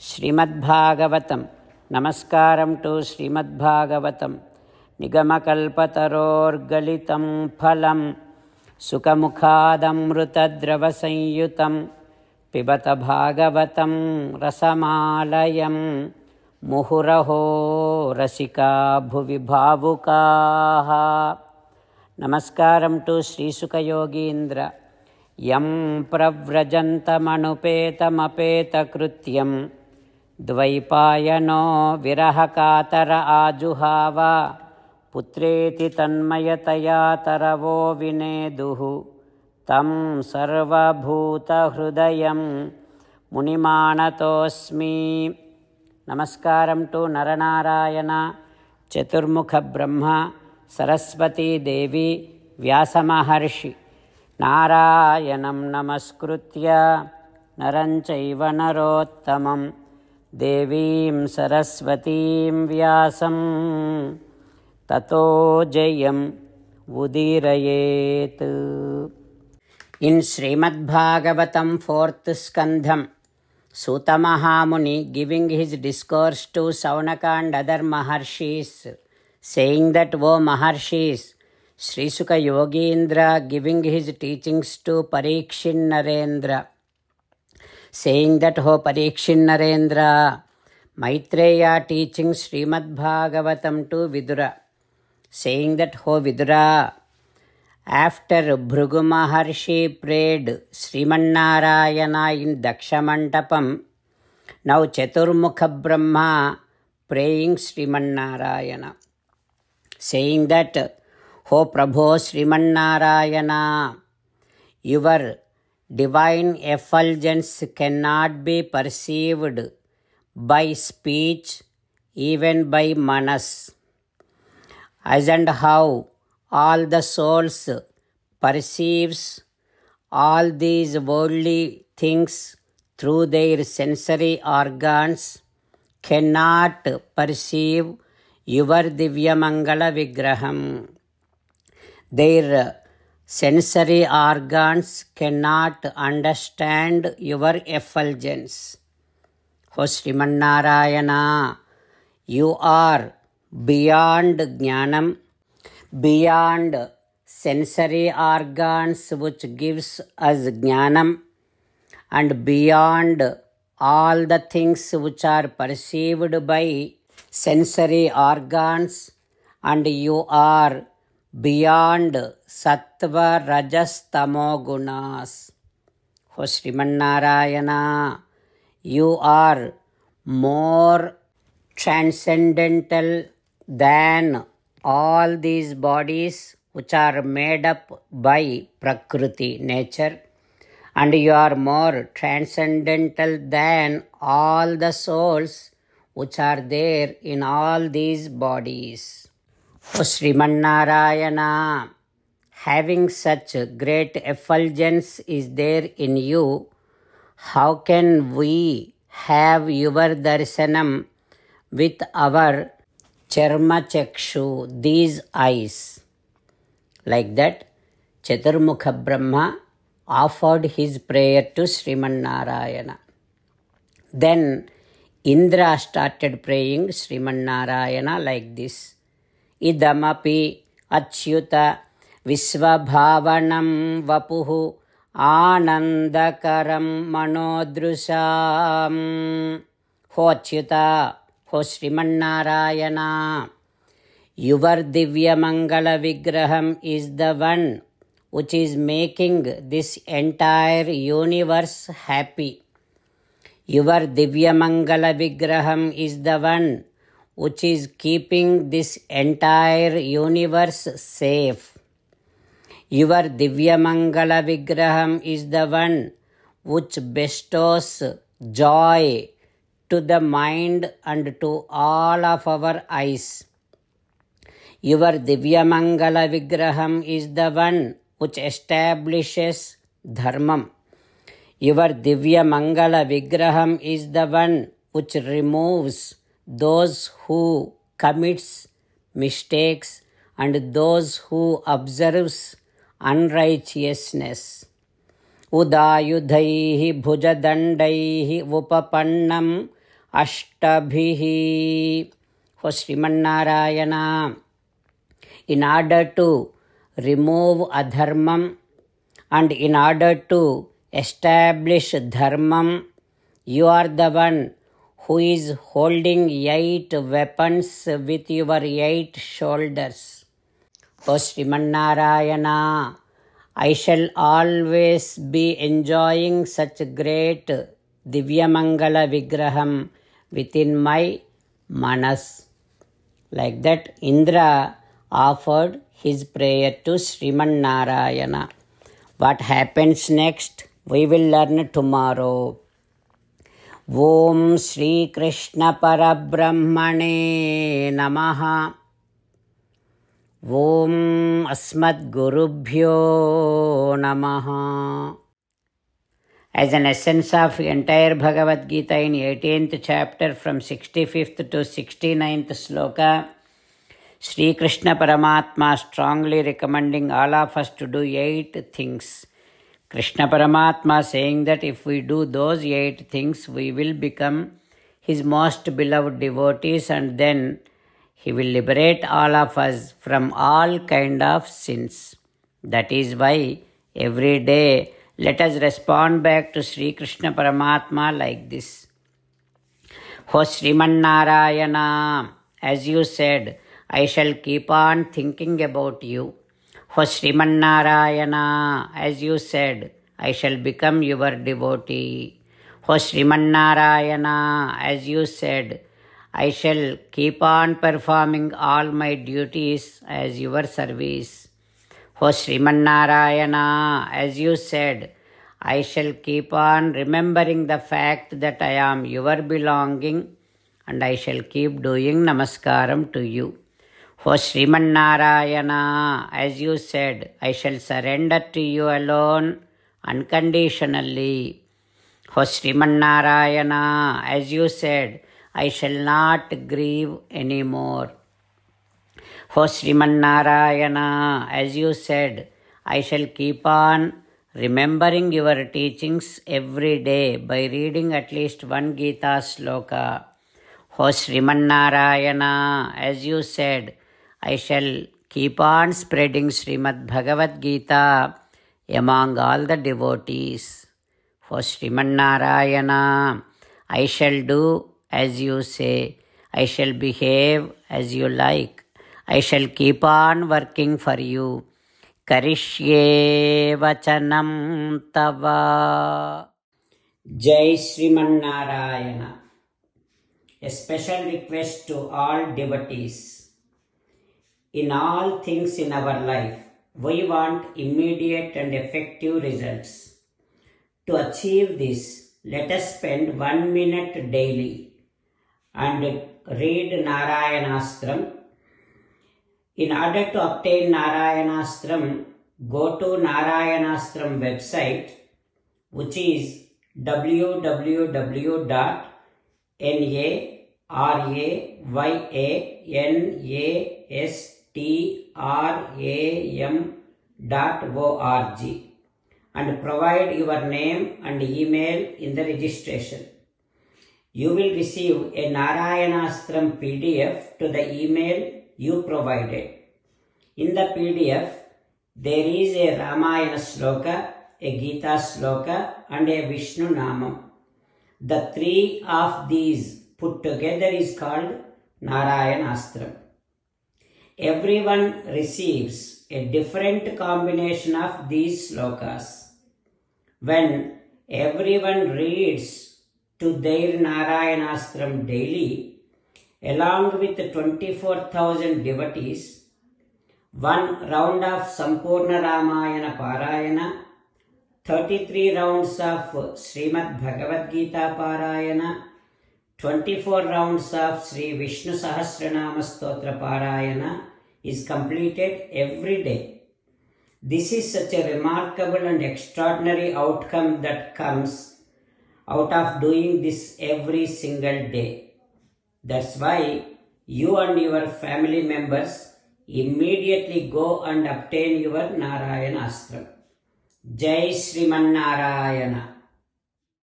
ಶ್ರೀಮದ್ಭಾಗವತಂ. ನಮಸ್ಕಾರಂ to ಶ್ರೀಮದ್ಭಾಗವತಂ. ನಿಗಮಕಲ್ಪತರೋರ್ಗಲಿತಂ ಫಲಂ ಸುಖಮುಖಾದಮೃತದ್ರವಸಂಯುತಂ ಪಿಬತ ಭಾಗವತಂ ರಸಮಾಲಯಂ ಮುಹುರಹೋ ರಸಿಕಾ ಭುವಿ ಭಾವುಕಾಃ. ನಮಸ್ಕಾರಂ to ಶ್ರೀಸುಖಯೋಗೀಂದ್ರ. M ಪ್ರವ್ರಜಂತಮನುಪೇತಮಪೇತಕೃತ್ಯಂ ದ್ವೈಪಾಯನೋ ವಿರಹಕಾತರ ಆಜುಹಾವ ಪುತ್ರೇತಿ ತನ್ಮಯತಯಾ ತರವೋ ವಿನೇದುಃ ತಂ ಸರ್ವಭೂತಹೃದಯಂ ಮುನಿಮಾನತೋಸ್ಮಿ. ನಮಸ್ಕಾರಂ to Nara Narayana, ಚತುರ್ಮುಖ ಬ್ರಹ್ಮ, ಸರಸ್ವತೀ ದೇವಿ, ವ್ಯಾಸಮಹರ್ಷಿ. ನಾರಾಯಣಂ ನಮಸ್ಕೃತ್ಯ ನರಂ ಚೈವ ನರೋತ್ತಮಂ ದೇವೀಂ ಸರಸ್ವತೀಂ ವ್ಯಾಸಂ ತತೋ ಜಯಂ ಉದೀರಯೇತ್. In Shrimad Bhagavatam fourth skandham, Suta Mahamuni giving his discourse to Saunaka and other Maharshis, saying that, O Maharshis, Sri Sukha Yogindra giving his teachings to Parikshin Narendra, saying that, O Parikshin Narendra, Maitreya teaching Srimad Bhagavatam to Vidura, saying that, O Vidura, after Bhrigu Maharshi prayed Srimannarayana in Dakshamantapam, now Chaturmukha Brahma praying Srimannarayana, saying that, O Prabhu Srimannarayana, your divine effulgence cannot be perceived by speech, even by manas, as and how all the souls perceives all these worldly things through their sensory organs cannot perceive your Divya Mangala Vigraham. Their sensory organs cannot understand your effulgence. O Srimannarayana, you are beyond Jnanam, beyond sensory organs which gives us Jnanam, and beyond all the things which are perceived by sensory organs, and you are beyond Sattva, Rajas, Tamo Gunas. O Srimannarayana, you are more transcendental than all these bodies which are made up by Prakriti, nature, and you are more transcendental than all the souls which are there in all these bodies. O Srimannarayana, having such great effulgence is there in you, how can we have your darshanam with our Charma Chakshu, these eyes? Like that, Chaturmukha Brahma offered his prayer to Srimannarayana. Then Indra started praying Srimannarayana like this: Idamapi achyuta visvabhavanam vapuhu anandakaram manodrusam. Ho Achyuta, O Srimannarayana, your Divya Mangala Vigraham is the one which is making this entire universe happy. Your Divya Mangala Vigraham is the one which is keeping this entire universe safe. Your Divya Mangala Vigraham is the one which bestows joy to the mind and to all of our eyes. Your Divya Mangala Vigraham is the one which establishes dharmam. Your Divya Mangala Vigraham is the one which removes those who commits mistakes and those who observes unrighteousness. उदायुधैः भुजदण्डैः उपपन्नं ashtabhihi. O Srimannarayana, in order to remove adharmam and in order to establish dharmam, you are the one who is holding 8 weapons with your 8 shoulders. O Srimannarayana, I shall always be enjoying such great Divyamangala Vigraham within my manas. Like that, Indra offered his prayer to Srimannarayana. What happens next? We will learn tomorrow. Om Shri Krishna Parabrahmane Namaha. Om Asmad Gurubhyo Namaha. As an essence of entire Bhagavad Gita in 18th chapter from 65th to 69th sloka, Sri Krishna Paramatma strongly recommending all of us to do 8 things. Krishna Paramatma saying that if we do those 8 things, we will become his most beloved devotees and then he will liberate all of us from all kind of sins. That is why every day let us respond back to Sri Krishna Paramatma like this. O Srimannarayana, as you said, I shall keep on thinking about you. O Srimannarayana, as you said, I shall become your devotee. O Srimannarayana, as you said, I shall keep on performing all my duties as your service. O Srimannarayana, as you said, I shall keep on remembering the fact that I am your belonging and I shall keep doing namaskaram to you. O Srimannarayana, as you said, I shall surrender to you alone unconditionally. O Srimannarayana, as you said, I shall not grieve anymore. O Srimannarayana, as you said, I shall keep on remembering your teachings every day by reading at least one Gita sloka. O Srimannarayana, as you said, I shall keep on spreading Srimad Bhagavad Gita among all the devotees. O Srimannarayana, I shall do as you say. I shall behave as you like. I shall keep on working for you. Karishye vachanam tava. Jai Srimannarayana. A special request to all devotees. In all things in our life, we want immediate and effective results. To achieve this, let us spend 1 minute daily and read Narayanastram. In order to obtain Narayanastram, go to Narayanastram website, which is www.narayanastram.org and provide your name and email in the registration. You will receive a Narayanastram PDF to the email you provided. In the PDF, there is a Ramayana sloka, a Gita sloka and a Vishnu Namam. The 3 of these put together is called Narayanastram. Everyone receives a different combination of these slokas. When everyone reads to their Narayanastram daily, along with 24,000 devotees, 1 round of Sampurna Ramayana Parayana, 33 rounds of Srimad Bhagavad Gita Parayana, 24 rounds of Sri Vishnu Sahasranama Stotra Parayana is completed every day. This is such a remarkable and extraordinary outcome that comes out of doing this every single day. That's why you and your family members immediately go and obtain your Narayanastram. Jai Srimannarayana.